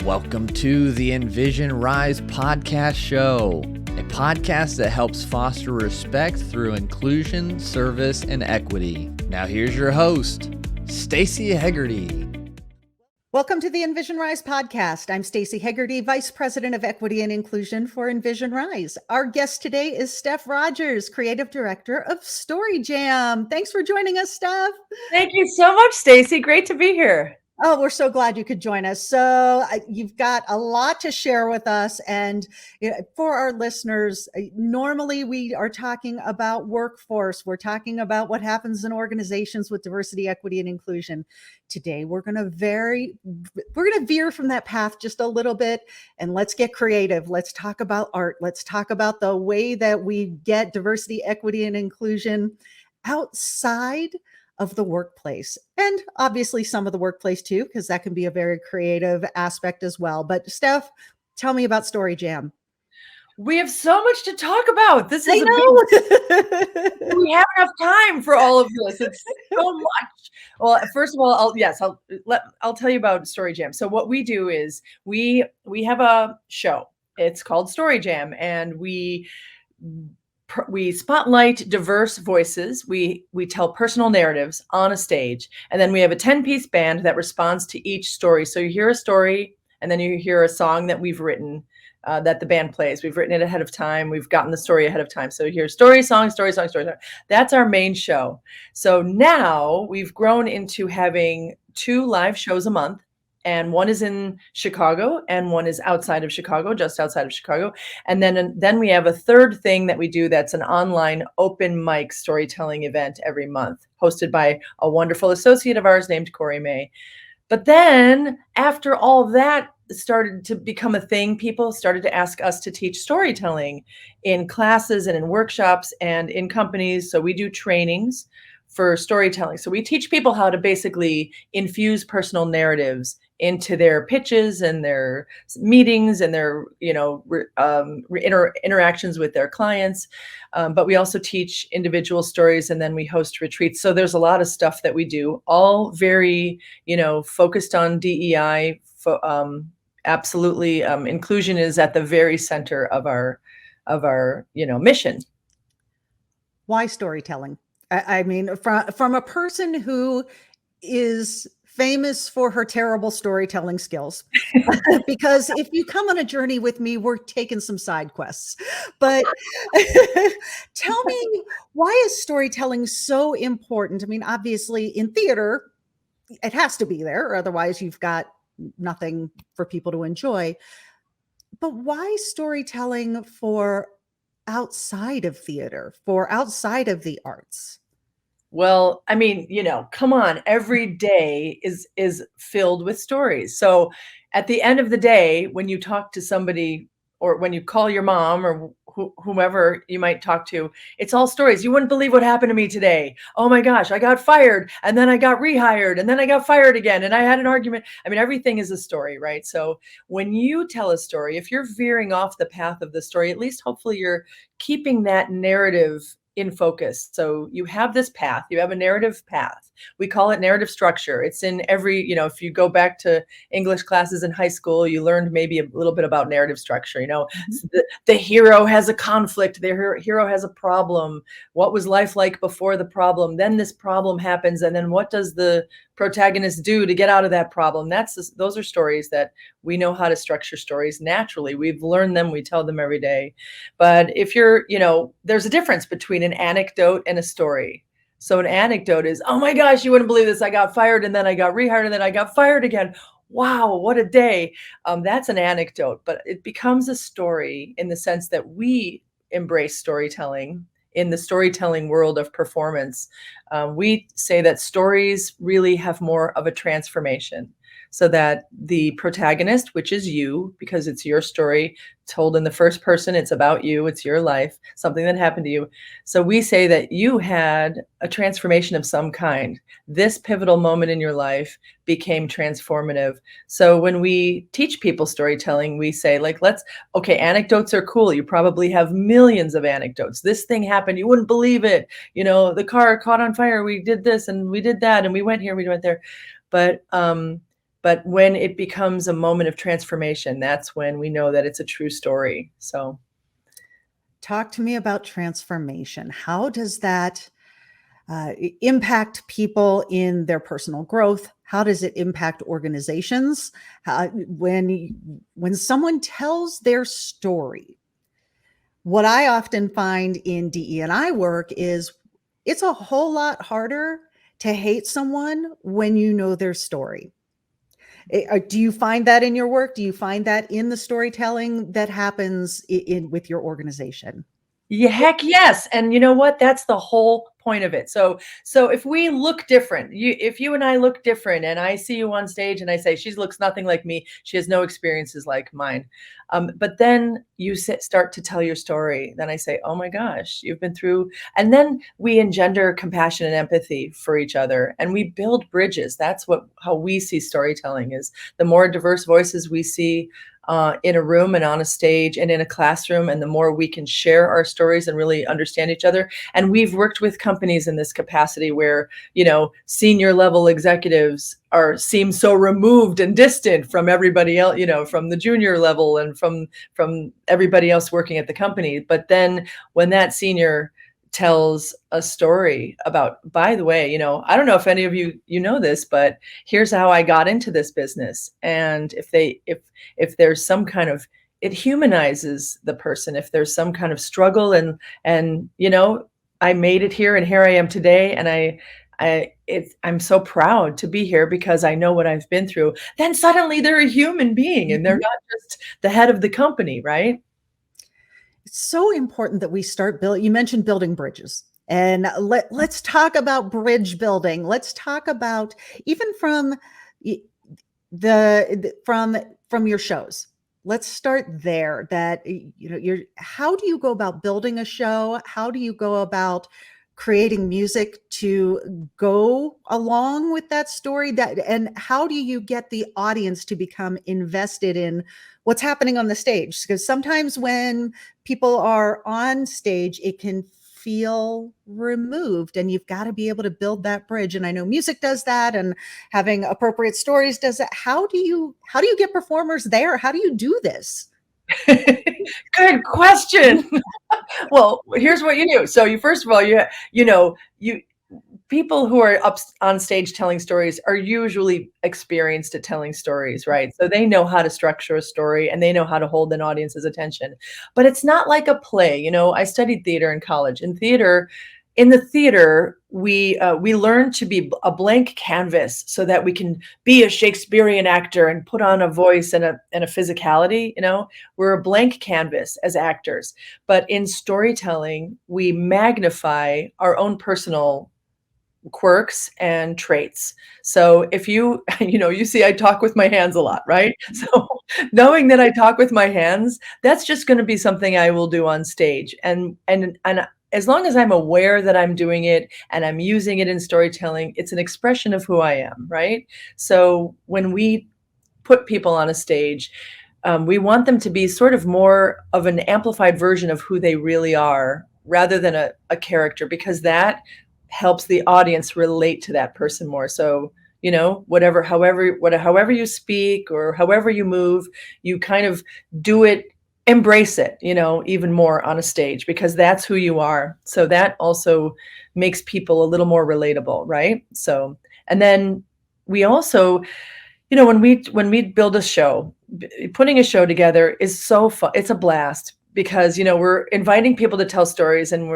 Welcome to the Envision RISE podcast show, a podcast that helps foster respect through inclusion, service, and equity. Now here's your host, Stacey Hegarty. Welcome to the Envision RISE podcast. I'm Stacey Hegarty, Vice President of Equity and Inclusion for Envision RISE. Our guest today is Steph Rogers, Creative Director of Story Jam. Thanks for joining us, Steph. Thank you so much, Stacey. Great to be here. Oh, we're so glad you could join us. So you've got a lot to share with us. And for our listeners, normally we are talking about workforce. We're talking about what happens in organizations with diversity, equity, and inclusion. Today, we're going to veer from that path just a little bit, and let's get creative. Let's talk about art. Let's talk about the way that we get diversity, equity, and inclusion outside of the workplace, and obviously some of the workplace too, because that can be a very creative aspect as well. But Steph, tell me about Story Jam. We have so much to talk about. This is we have enough time for all of this. It's so much. Well, first of all, I'll tell you about Story Jam. So what we do is we have a show. It's called Story Jam, and we spotlight diverse voices. We tell personal narratives on a stage, and then we have a 10-piece band that responds to each story. So you hear a story, and then you hear a song that we've written that the band plays. We've written it ahead of time. We've gotten the story ahead of time. So you hear story, song, story, song, story, song. That's our main show. So now we've grown into having 2 live shows a month. And one is in Chicago, and one is outside of Chicago, just outside of Chicago. And then we have a third thing that we do that's an online open mic storytelling event every month, hosted by a wonderful associate of ours named Corey May. But then after all that started to become a thing, people started to ask us to teach storytelling in classes and in workshops and in companies. So we do trainings for storytelling. So we teach people how to basically infuse personal narratives into their pitches and their meetings and their, interactions with their clients. But we also teach individual stories, and then we host retreats. So there's a lot of stuff that we do, all very, focused on DEI. Absolutely. Inclusion is at the very center of our mission. Why storytelling? I mean, from a person who is famous for her terrible storytelling skills, because if you come on a journey with me, we're taking some side quests. But tell me, why is storytelling so important? I mean, obviously in theater, it has to be there, or otherwise you've got nothing for people to enjoy. But why storytelling for outside of theater, for outside of the arts? Well, I mean, come on, every day is filled with stories. So at the end of the day, when you talk to somebody, or when you call your mom or whomever you might talk to, it's all stories. You wouldn't believe what happened to me today. Oh my gosh, I got fired, and then I got rehired, and then I got fired again, and I had an argument. I mean, everything is a story, right? So when you tell a story, if you're veering off the path of the story, at least hopefully you're keeping that narrative in focus. So you have this path, you have a narrative path. We call it narrative structure. It's in every, if you go back to English classes in high school, you learned maybe a little bit about narrative structure. Mm-hmm. The hero has a conflict, the hero has a problem. What was life like before the problem? Then this problem happens, and then what does the protagonist do to get out of that problem? Those are stories that we know how to structure stories naturally. We've learned them, we tell them every day. But if you're, there's a difference between an anecdote and a story. So an anecdote is, oh my gosh, you wouldn't believe this. I got fired, and then I got rehired, and then I got fired again. Wow, what a day. That's an anecdote, but it becomes a story in the sense that we embrace storytelling in the storytelling world of performance. We say that stories really have more of a transformation, so that the protagonist, which is you, because it's your story told in the first person, it's about you, it's your life, something that happened to you. So we say that you had a transformation of some kind. This pivotal moment in your life became transformative. So when we teach people storytelling, we say, anecdotes are cool. You probably have millions of anecdotes. This thing happened, you wouldn't believe it. The car caught on fire, we did this and we did that, and we went here, we went there. But But when it becomes a moment of transformation, that's when we know that it's a true story. So talk to me about transformation. How does that impact people in their personal growth? How does it impact organizations? When someone tells their story, what I often find in DE&I work is it's a whole lot harder to hate someone when you know their story. Do you find that in your work? Do you find that in the storytelling that happens with your organization? yeah, heck yes. And you know what? That's the whole point of it. So if we look different, if you and I look different, and I see you on stage and I say, she looks nothing like me, she has no experiences like mine. But then you start to tell your story. Then I say, oh my gosh, you've been through, and then we engender compassion and empathy for each other, and we build bridges. That's how we see storytelling is the more diverse voices we see in a room and on a stage and in a classroom, and the more we can share our stories and really understand each other. And we've worked with companies in this capacity where, senior level executives seem so removed and distant from everybody else, from the junior level and from everybody else working at the company. But then when that senior tells a story about, by the way, I don't know if any of you know this, but here's how I got into this business. And if there's some kind of, it humanizes the person. If there's some kind of struggle and I made it here and here I am today, and I'm so proud to be here because I know what I've been through. Then suddenly they're a human being and they're not just the head of the company, right? It's so important that we start building. You mentioned building bridges, and let's talk about bridge building. Let's talk about even from from your shows. Let's start there. That how do you go about building a show? How do you go about creating music to go along with that story? And how do you get the audience to become invested in what's happening on the stage? Because sometimes when people are on stage, it can feel removed, and you've got to be able to build that bridge. And I know music does that, and having appropriate stories does that. How do you get performers there? How do you do this? Good question. Well, here's what you do. So you, first of all, people who are up on stage telling stories are usually experienced at telling stories, right? So they know how to structure a story and they know how to hold an audience's attention. But it's not like a play. I studied theater in college. In the theater, we learn to be a blank canvas so that we can be a Shakespearean actor and put on a voice and a physicality. We're a blank canvas as actors. But in storytelling, we magnify our own personal quirks and traits. So if you see I talk with my hands a lot, right? So knowing that I talk with my hands, that's just going to be something I will do on stage. And as long as I'm aware that I'm doing it and I'm using it in storytelling, it's an expression of who I am, right? So when we put people on a stage, we want them to be sort of more of an amplified version of who they really are rather than a character, because that helps the audience relate to that person more. So, however you speak or however you move, you kind of do it, embrace it, even more on a stage, because that's who you are. So that also makes people a little more relatable, right? So, and then we also, when we build a show, putting a show together is so fun. It's a blast, because we're inviting people to tell stories, and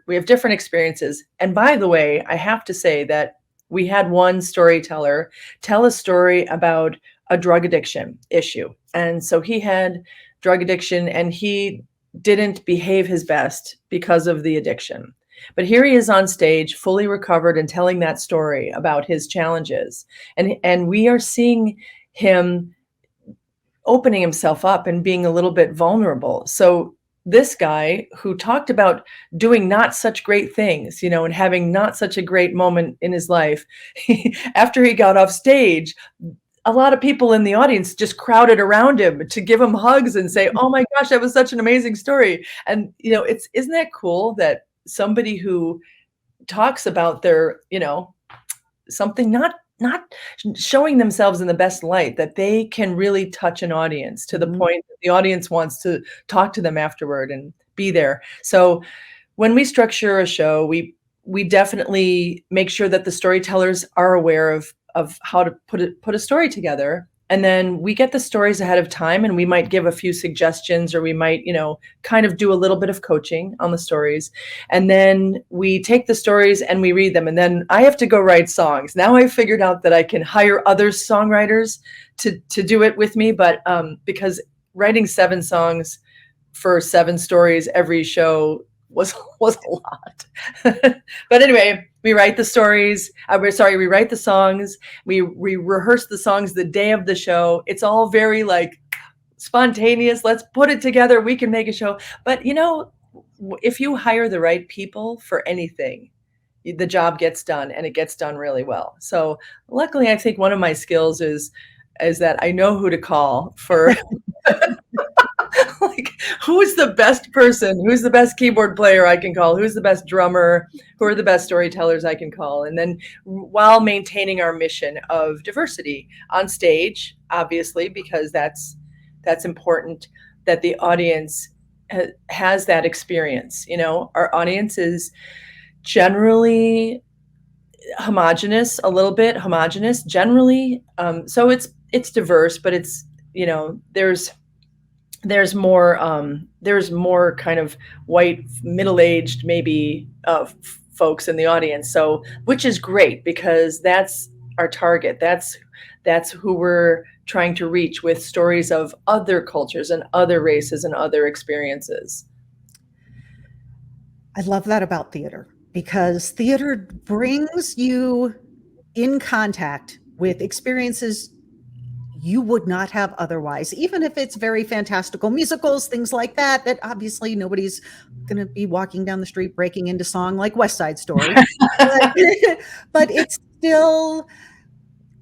we have different experiences. And by the way, I have to say that we had one storyteller tell a story about a drug addiction issue. And so he had drug addiction and he didn't behave his best because of the addiction. But here he is on stage, fully recovered, and telling that story about his challenges. And we are seeing him opening himself up and being a little bit vulnerable. So this guy who talked about doing not such great things, and having not such a great moment in his life, after he got off stage, a lot of people in the audience just crowded around him to give him hugs and say, "Oh my gosh, that was such an amazing story." And, isn't that cool that somebody who talks about their, something not not showing themselves in the best light, that they can really touch an audience to the Mhm. point that the audience wants to talk to them afterward and be there. So when we structure a show, we definitely make sure that the storytellers are aware of how to put a story together. And then we get the stories ahead of time, and we might give a few suggestions, or we might, kind of do a little bit of coaching on the stories. And then we take the stories and we read them. And then I have to go write songs. Now I figured out that I can hire other songwriters to do it with me, but because writing 7 songs for 7 stories every show was a lot. But anyway, we write the stories. We write the songs. We rehearse the songs the day of the show. It's all very like spontaneous. Let's put it together. We can make a show. But if you hire the right people for anything, the job gets done, and it gets done really well. So luckily, I think one of my skills is that I know who to call for like, who's the best person? Who's the best keyboard player I can call? Who's the best drummer? Who are the best storytellers I can call? And then while maintaining our mission of diversity on stage, obviously, because that's important, that the audience has that experience. Our audience is generally homogenous, a little bit homogenous generally. So it's diverse, but it's, there's more kind of white, middle-aged, maybe, folks in the audience. So, which is great, because that's our target. That's who we're trying to reach with stories of other cultures and other races and other experiences. I love that about theater, because theater brings you in contact with experiences you would not have otherwise, even if it's very fantastical musicals, things like that obviously nobody's going to be walking down the street breaking into song like West Side Story. But it's still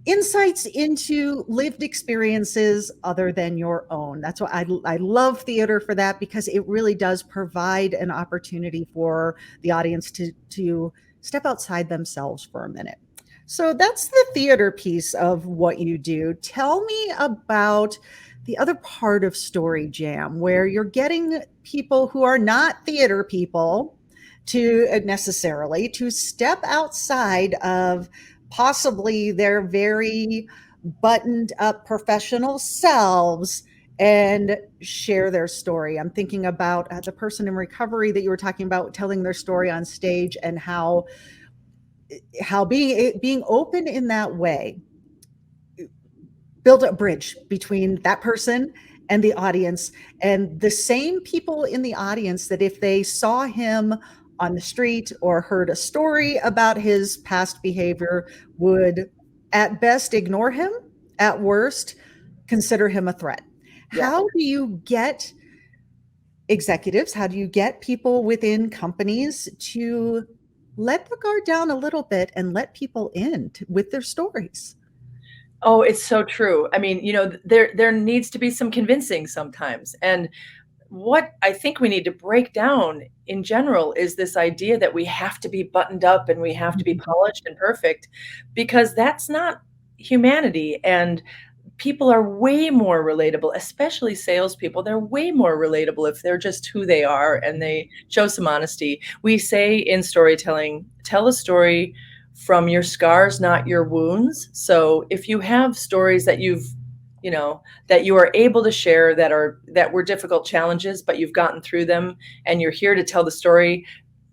insights into lived experiences other than your own. That's why I love theater for that, because it really does provide an opportunity for the audience to step outside themselves for a minute. So that's the theater piece of what you do. Tell me about the other part of Story Jam, where you're getting people who are not theater people to necessarily to step outside of possibly their very buttoned up professional selves and share their story. I'm thinking about the person in recovery that you were talking about, telling their story on stage, and how being open in that way build a bridge between that person and the audience, and the same people in the audience that if they saw him on the street or heard a story about his past behavior would at best ignore him, at worst consider him a threat. Yeah. How do you get executives, how do you get people within companies to let the guard down a little bit and let people in with their stories? Oh, it's so true. I mean, there needs to be some convincing sometimes. And what I think we need to break down in general is this idea that we have to be buttoned up and we have to be polished and perfect, because that's not humanity. And people are way more relatable, especially salespeople. They're way more relatable if they're just who they are and they show some honesty. We say in storytelling, tell a story from your scars, not your wounds. So if you have stories that that you are able to share that were difficult challenges, but you've gotten through them and you're here to tell the story,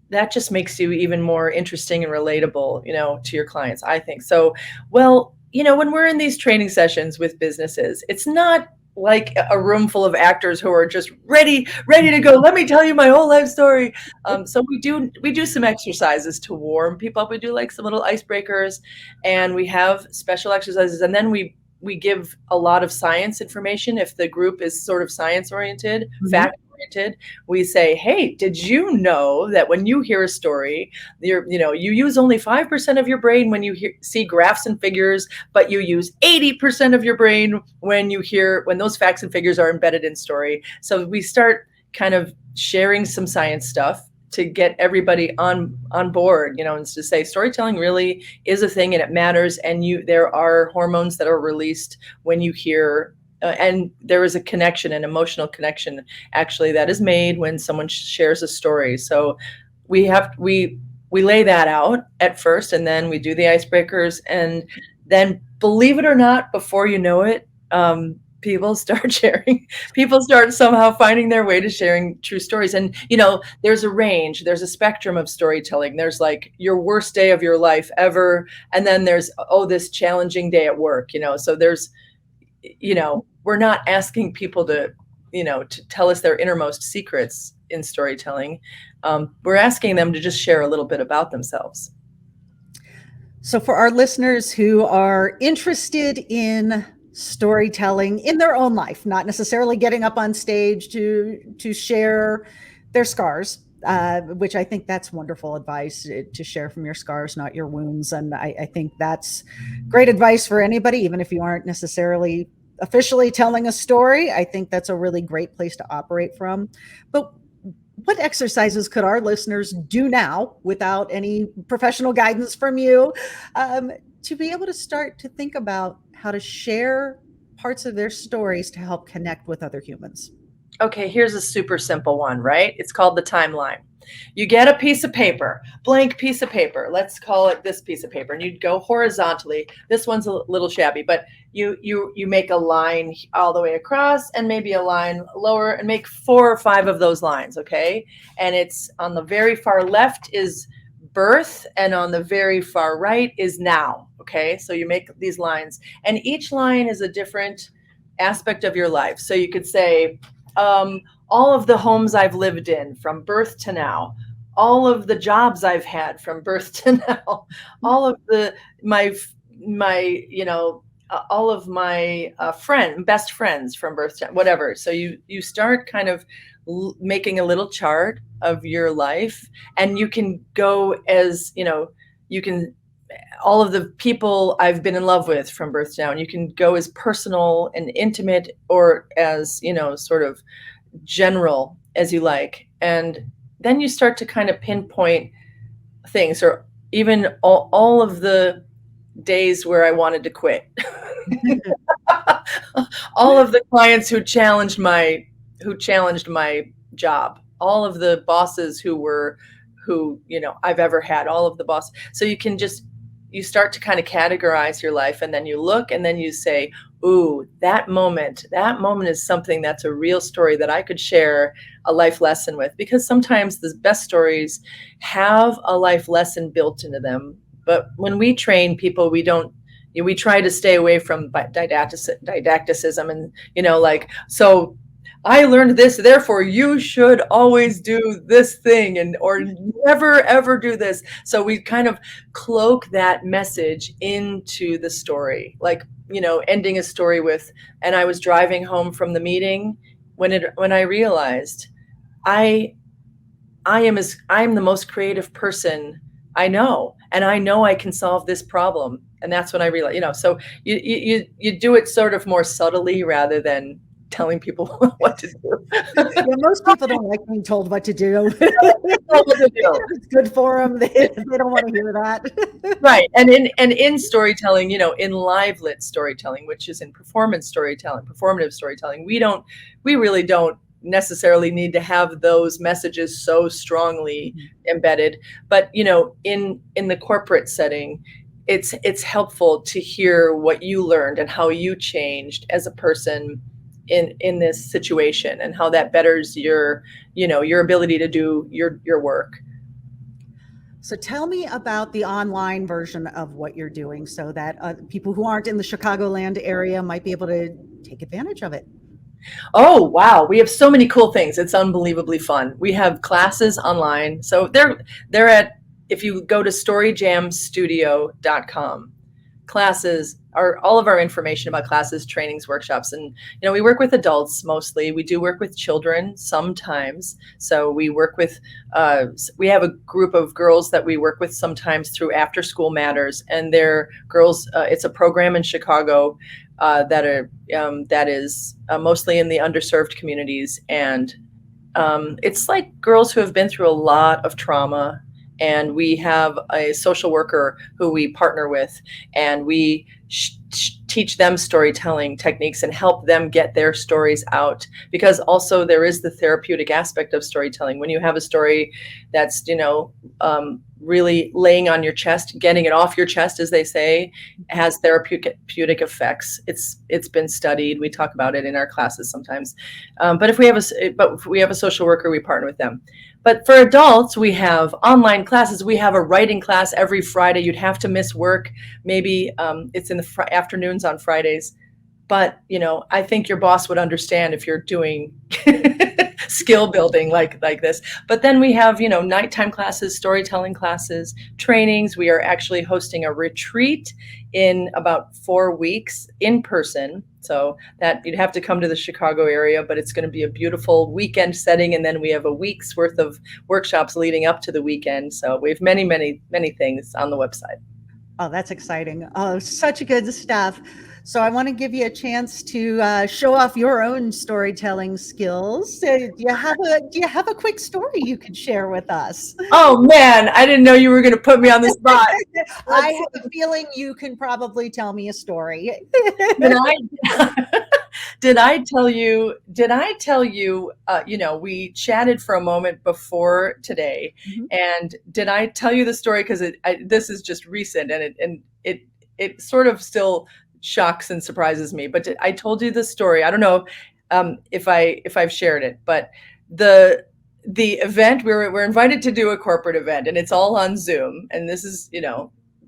that just makes you even more interesting and relatable, to your clients, I think. So, well, when we're in these training sessions with businesses, it's not like a room full of actors who are just ready to go. Let me tell you my whole life story. So we do some exercises to warm people up. We do like some little icebreakers, and we have special exercises, and then we give a lot of science information. If the group is sort of science oriented, fact oriented, we say, hey, did you know that when you hear a story, you use only 5% of your brain when you see graphs and figures, but you use 80% of your brain when those facts and figures are embedded in story. So we start kind of sharing some science stuff to get everybody on board, and to say storytelling really is a thing and it matters. And there are hormones that are released when you hear, and there is a connection, an emotional connection actually that is made when someone shares a story. So we lay that out at first, and then we do the icebreakers, and then, believe it or not, before you know it, people start sharing. People start somehow finding their way to sharing true stories. And, there's a range, there's a spectrum of storytelling. There's like your worst day of your life ever. And then there's, this challenging day at work, so there's, we're not asking people to, to tell us their innermost secrets in storytelling. We're asking them to just share a little bit about themselves. So for our listeners who are interested in storytelling in their own life, not necessarily getting up on stage to share their scars, which I think that's wonderful advice, to share from your scars, not your wounds. And I think that's great advice for anybody, even if you aren't necessarily officially telling a story. I think that's a really great place to operate from. But what exercises could our listeners do now, without any professional guidance from you, to be able to start to think about how to share parts of their stories to help connect with other humans? Okay, here's a super simple one, right? It's called the timeline. You get a piece of paper, blank piece of paper. Let's call it this piece of paper, and you'd go horizontally. This one's a little shabby, but you make a line all the way across, and maybe a line lower, and make 4 or 5 of those lines, okay? And it's on the very far left is birth, and on the very far right is now, okay? So you make these lines, and each line is a different aspect of your life. So you could say, all of the homes I've lived in from birth to now, all of the jobs I've had from birth to now, all of my all of my best friends from birth to whatever. So you start kind of making a little chart of your life, and you can go as, you can, all of the people I've been in love with from birth to now, and you can go as personal and intimate, or as, sort of general as you like. And then you start to kind of pinpoint things, or even all of the days where I wanted to quit. All of the clients who challenged my job, all of the bosses who I've ever had, all of the bosses. So you start to kind of categorize your life, and then you look, and then you say, ooh, that moment is something that's a real story that I could share a life lesson with. Because sometimes the best stories have a life lesson built into them. But when we train people, we try to stay away from didacticism, and, so I learned this, therefore you should always do this thing, or never ever do this. So we kind of cloak that message into the story, like, ending a story with, and I was driving home from the meeting when I realized I am the most creative person I know, and I know I can solve this problem. And that's when I realized, so you do it sort of more subtly rather than telling people what to do. Yeah, most people don't like being told what to do. It's good for them. They don't want to hear that. Right. And in storytelling, in live lit storytelling, which is in performance storytelling, performative storytelling, we really don't necessarily need to have those messages so strongly embedded. But, in the corporate setting, it's helpful to hear what you learned and how you changed as a person in this situation, and how that betters your ability to do your work. So tell me about the online version of what you're doing, so that people who aren't in the Chicagoland area might be able to take advantage of it. Oh, wow. We have so many cool things. It's unbelievably fun. We have classes online. So they're at, if you go to storyjamstudio.com, classes are all of our information about classes, trainings, workshops. And, we work with adults mostly. We do work with children sometimes. So we work with, we have a group of girls that we work with sometimes through After School Matters. And they're girls, it's a program in Chicago that is mostly in the underserved communities. And It's like girls who have been through a lot of trauma, and we have a social worker who we partner with, and we teach them storytelling techniques and help them get their stories out, because also there is the therapeutic aspect of storytelling. When you have a story that's, really laying on your chest, getting it off your chest, as they say, has therapeutic effects. It's been studied. We talk about it in our classes sometimes. But if we have a social worker, we partner with them. But for adults, we have online classes. We have a writing class every Friday. You'd have to miss work. Maybe it's in the afternoons on Fridays. But, I think your boss would understand if you're doing skill building like this. But then we have, nighttime classes, storytelling classes, trainings. We are actually hosting a retreat in about 4 weeks in person. So that you'd have to come to the Chicago area, but it's going to be a beautiful weekend setting. And then we have a week's worth of workshops leading up to the weekend. So we have many, many, many things on the website. Oh, that's exciting. Oh, such good stuff. So I want to give you a chance to show off your own storytelling skills. Do you have a quick story you could share with us? Oh man, I didn't know you were going to put me on the spot. I have a feeling you can probably tell me a story. Did I tell you, we chatted for a moment before today, mm-hmm. And did I tell you the story? Because this is just recent, and it sort of still shocks and surprises me. But I told you the story. I don't know if I've shared it, but the event, we're invited to do a corporate event, and it's all on Zoom, and this is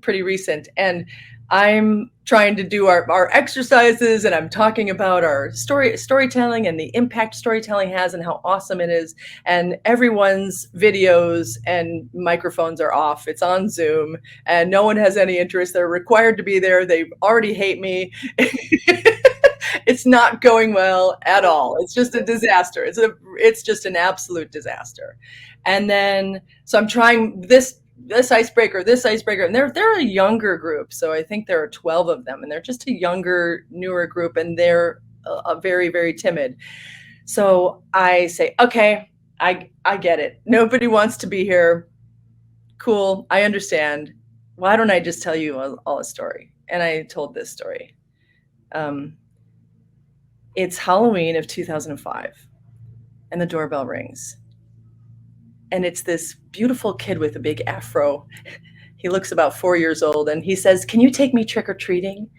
pretty recent, and I'm trying to do our exercises, and I'm talking about our storytelling and the impact storytelling has and how awesome it is. And everyone's videos and microphones are off. It's on Zoom, and no one has any interest. They're required to be there. They already hate me. It's not going well at all. It's just a disaster. It's just an absolute disaster. And then, so I'm trying this icebreaker, and they're a younger group. So I think there are 12 of them, and they're just a younger, newer group, and they're very, very timid. So I say, okay, I get it. Nobody wants to be here. Cool. I understand. Why don't I just tell you all a story? And I told this story. It's Halloween of 2005, and the doorbell rings. And it's this beautiful kid with a big afro. He looks about 4 years old, and he says, "Can you take me trick-or-treating?"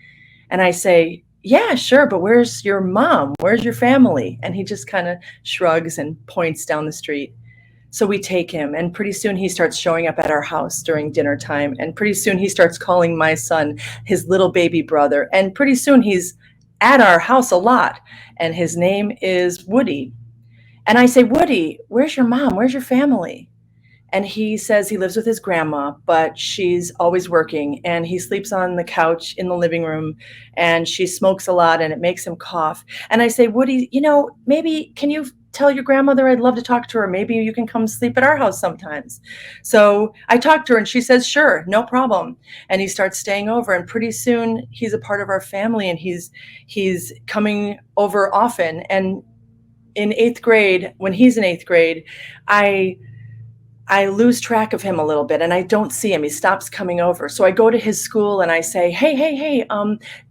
And I say, "Yeah, sure, but where's your mom? Where's your family?" And he just kind of shrugs and points down the street. So we take him, and pretty soon he starts showing up at our house during dinner time. And pretty soon he starts calling my son his little baby brother. And pretty soon he's at our house a lot. And his name is Woody. And I say, "Woody, where's your mom? Where's your family?" And he says he lives with his grandma, but she's always working, and he sleeps on the couch in the living room, and she smokes a lot, and it makes him cough. And I say, "Woody, maybe can you tell your grandmother I'd love to talk to her? Maybe you can come sleep at our house sometimes." So I talk to her, and she says, "Sure, no problem." And he starts staying over, and pretty soon he's a part of our family, and he's coming over often. And in 8th grade, when he's in 8th grade, I lose track of him a little bit, and I don't see him. He stops coming over. So I go to his school and I say, hey,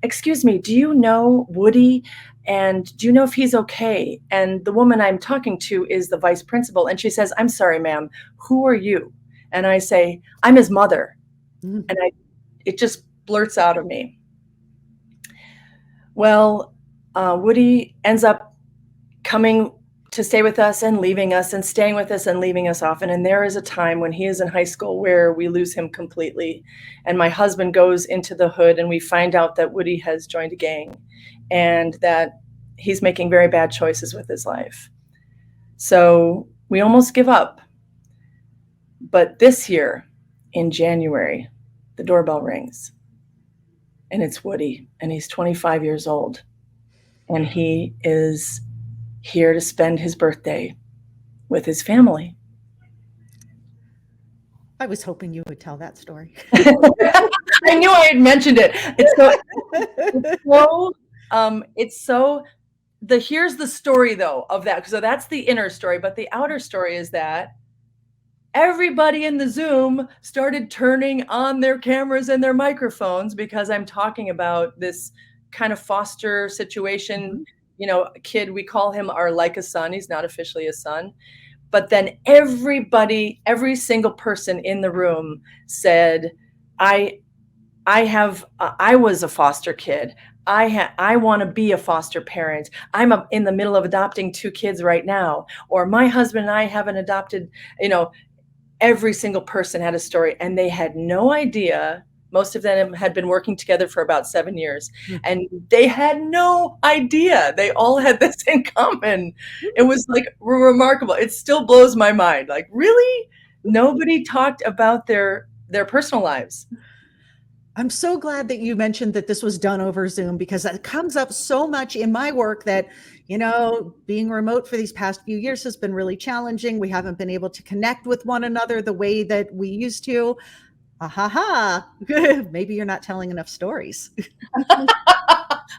excuse me, do you know Woody? And do you know if he's okay? And the woman I'm talking to is the vice principal. And she says, "I'm sorry, ma'am, who are you?" And I say, "I'm his mother." Mm. And it just blurts out of me. Well, Woody ends up coming to stay with us and leaving us, and staying with us and leaving us often. And there is a time when he is in high school where we lose him completely. And my husband goes into the hood, and we find out that Woody has joined a gang and that he's making very bad choices with his life. So we almost give up. But this year in January, the doorbell rings, and it's Woody, and he's 25 years old, and he is here to spend his birthday with his family. I was hoping you would tell that story. I knew I had mentioned it. It's so here's the story though of that. So that's the inner story, but the outer story is that everybody in the Zoom started turning on their cameras and their microphones because I'm talking about this kind of foster situation, kid. We call him like a son. He's not officially a son. But then every single person in the room said, I was a foster kid. I want to be a foster parent. I'm in the middle of adopting 2 kids right now. Or my husband and I haven't adopted, every single person had a story, and they had no idea. Most of them had been working together for about 7 years, and they had no idea. They all had this in common. It was like remarkable. It still blows my mind. Like, really? Nobody talked about their personal lives. I'm so glad that you mentioned that this was done over Zoom, because it comes up so much in my work that, being remote for these past few years has been really challenging. We haven't been able to connect with one another the way that we used to. Maybe you're not telling enough stories.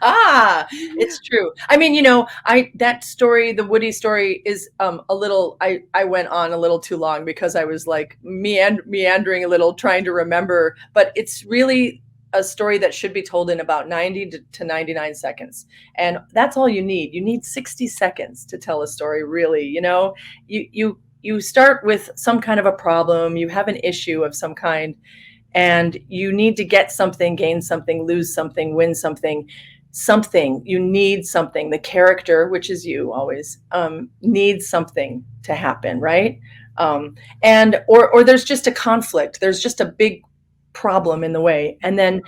It's true. I mean, that story, the Woody story, is a little, I went on a little too long because I was like meandering a little, trying to remember, but it's really a story that should be told in about 90 to 99 seconds. And that's all you need. You need 60 seconds to tell a story, really. You start with some kind of a problem, you have an issue of some kind, and you need to get something, gain something, lose something, win something. You need something. The character, which is you always, needs something to happen, right? And or there's just a conflict. There's just a big problem in the way. And then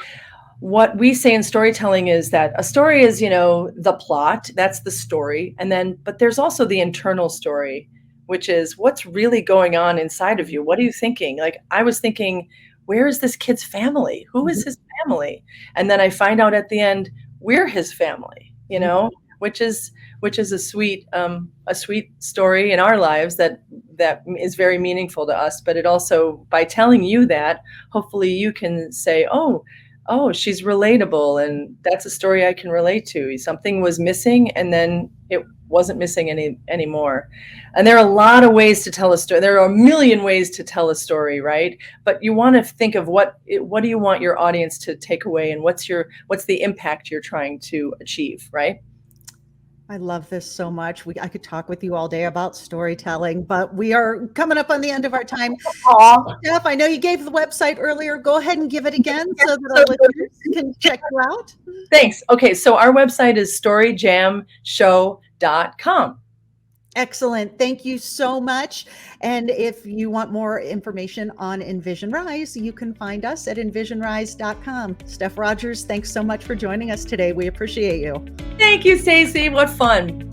what we say in storytelling is that a story is, the plot. That's the story. And then, but there's also the internal story, which is what's really going on inside of you. What are you thinking? Like, I was thinking, where is this kid's family? Who is his family? And then I find out at the end, we're his family, which is a sweet story in our lives that is very meaningful to us. But it also, by telling you that, hopefully you can say, oh, she's relatable, and that's a story I can relate to. Something was missing, and then it wasn't missing anymore. And there are a lot of ways to tell a story. There are a million ways to tell a story, right? But you want to think of what do you want your audience to take away, and what's the impact you're trying to achieve, right? I love this so much. I could talk with you all day about storytelling, but we are coming up on the end of our time. Steph, I know you gave the website earlier. Go ahead and give it again so that our listeners can check you out. Thanks. Okay, so our website is storyjamshow.com. Excellent. Thank you so much. And if you want more information on Envision Rise, you can find us at envisionrise.com. Steph Rogers, thanks so much for joining us today. We appreciate you. Thank you, Stacey. What fun.